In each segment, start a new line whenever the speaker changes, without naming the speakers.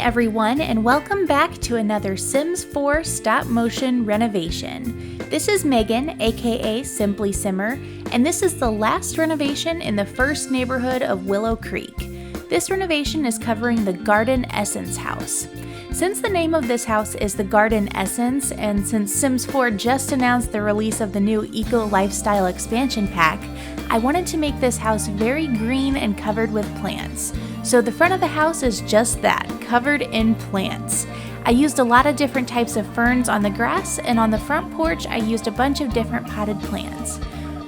everyone, and welcome back to another Sims 4 stop motion renovation. This is Megan, aka Simply Simmer, and this is the last renovation in the first neighborhood of Willow Creek. This renovation is covering the Garden Essence house. Since the name of this house is the Garden Essence, and since Sims 4 just announced the release of the new Eco Lifestyle expansion pack, I wanted to make this house very green and covered with plants. So the front of the house is just that, covered in plants. I used a lot of different types of ferns on the grass, and on the front porch I used a bunch of different potted plants.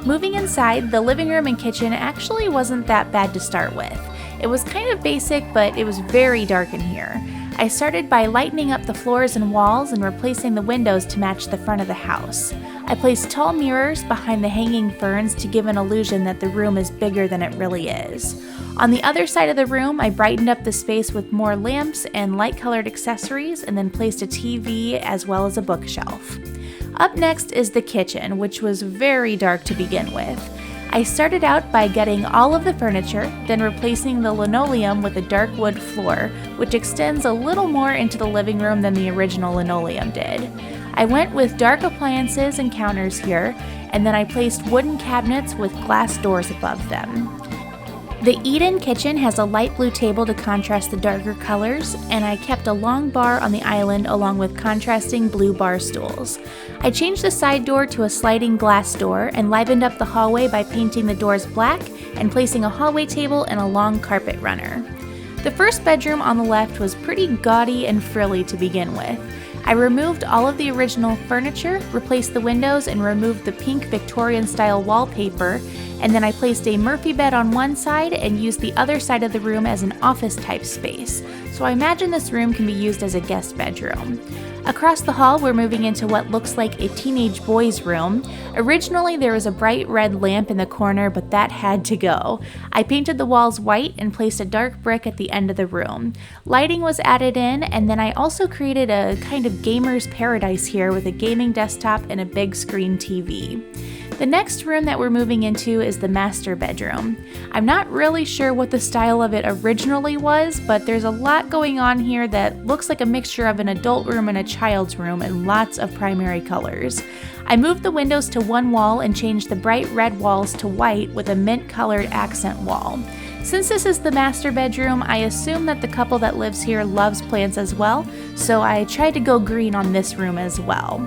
Moving inside, the living room and kitchen actually wasn't that bad to start with. It was kind of basic, but it was very dark in here. I started by lightening up the floors and walls and replacing the windows to match the front of the house. I placed tall mirrors behind the hanging ferns to give an illusion that the room is bigger than it really is. On the other side of the room, I brightened up the space with more lamps and light-colored accessories, and then placed a TV as well as a bookshelf. Up next is the kitchen, which was very dark to begin with. I started out by getting all of the furniture, then replacing the linoleum with a dark wood floor, which extends a little more into the living room than the original linoleum did. I went with dark appliances and counters here, and then I placed wooden cabinets with glass doors above them. The eat-in kitchen has a light blue table to contrast the darker colors, and I kept a long bar on the island along with contrasting blue bar stools. I changed the side door to a sliding glass door and livened up the hallway by painting the doors black and placing a hallway table and a long carpet runner. The first bedroom on the left was pretty gaudy and frilly to begin with. I removed all of the original furniture, replaced the windows, and removed the pink Victorian-style wallpaper, and then I placed a Murphy bed on one side and used the other side of the room as an office-type space, so I imagine this room can be used as a guest bedroom. Across the hall, we're moving into what looks like a teenage boy's room. Originally, there was a bright red lamp in the corner, but that had to go. I painted the walls white and placed a dark brick at the end of the room. Lighting was added in, and then I also created a kind of gamer's paradise here with a gaming desktop and a big screen TV. The next room that we're moving into is the master bedroom. I'm not really sure what the style of it originally was, but there's a lot going on here that looks like a mixture of an adult room and a child's room and lots of primary colors. I moved the windows to one wall and changed the bright red walls to white with a mint-colored accent wall. Since this is the master bedroom, I assume that the couple that lives here loves plants as well, so I tried to go green on this room as well.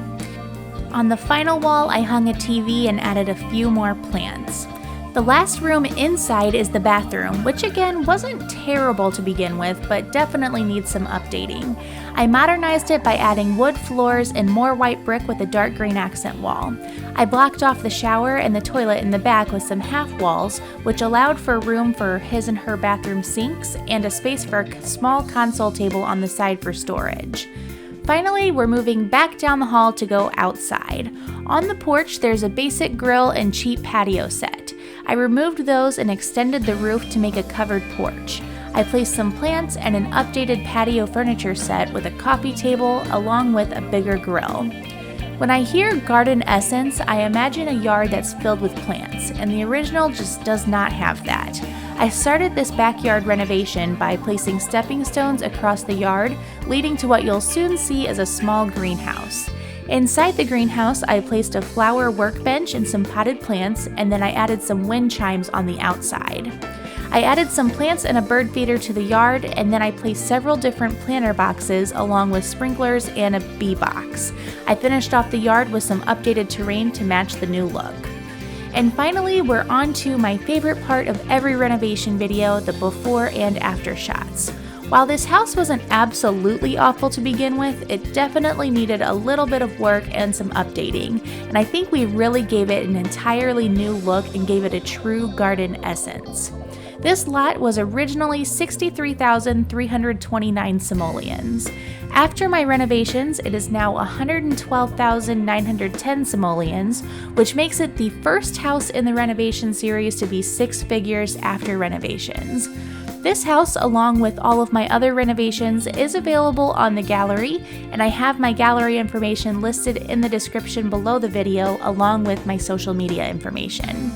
On the final wall, I hung a TV and added a few more plants. The last room inside is the bathroom, which again wasn't terrible to begin with, but definitely needs some updating. I modernized it by adding wood floors and more white brick with a dark green accent wall. I blocked off the shower and the toilet in the back with some half walls, which allowed for room for his and her bathroom sinks and a space for a small console table on the side for storage. Finally, we're moving back down the hall to go outside. On the porch, there's a basic grill and cheap patio set. I removed those and extended the roof to make a covered porch. I placed some plants and an updated patio furniture set with a coffee table along with a bigger grill. When I hear Garden Essence, I imagine a yard that's filled with plants, and the original just does not have that. I started this backyard renovation by placing stepping stones across the yard, leading to what you'll soon see as a small greenhouse. Inside the greenhouse, I placed a flower workbench and some potted plants, and then I added some wind chimes on the outside. I added some plants and a bird feeder to the yard, and then I placed several different planter boxes along with sprinklers and a bee box. I finished off the yard with some updated terrain to match the new look. And finally, we're on to my favorite part of every renovation video, the before and after shots. While this house wasn't absolutely awful to begin with, it definitely needed a little bit of work and some updating, and I think we really gave it an entirely new look and gave it a true garden essence. This lot was originally 63,329 simoleons. After my renovations, it is now 112,910 simoleons, which makes it the first house in the renovation series to be 6 figures after renovations. This house, along with all of my other renovations, is available on the gallery, and I have my gallery information listed in the description below the video along with my social media information.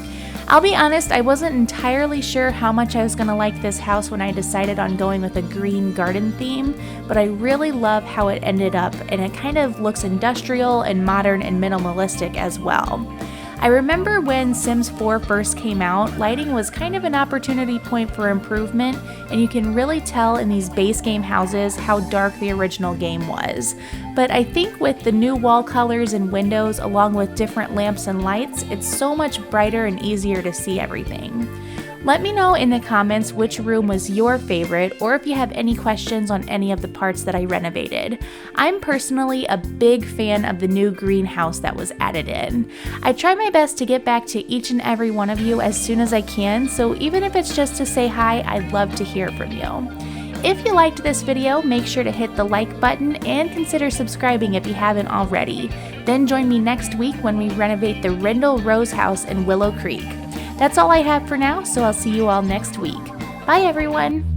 I'll be honest, I wasn't entirely sure how much I was going to like this house when I decided on going with a green garden theme, but I really love how it ended up, and it kind of looks industrial and modern and minimalistic as well. I remember when Sims 4 first came out, lighting was kind of an opportunity point for improvement, and you can really tell in these base game houses how dark the original game was. But I think with the new wall colors and windows along with different lamps and lights, it's so much brighter and easier to see everything. Let me know in the comments which room was your favorite, or if you have any questions on any of the parts that I renovated. I'm personally a big fan of the new greenhouse that was added in. I try my best to get back to each and every one of you as soon as I can, so even if it's just to say hi, I'd love to hear from you. If you liked this video, make sure to hit the like button and consider subscribing if you haven't already. Then join me next week when we renovate the Rindle Rose House in Willow Creek. That's all I have for now, so I'll see you all next week. Bye, everyone!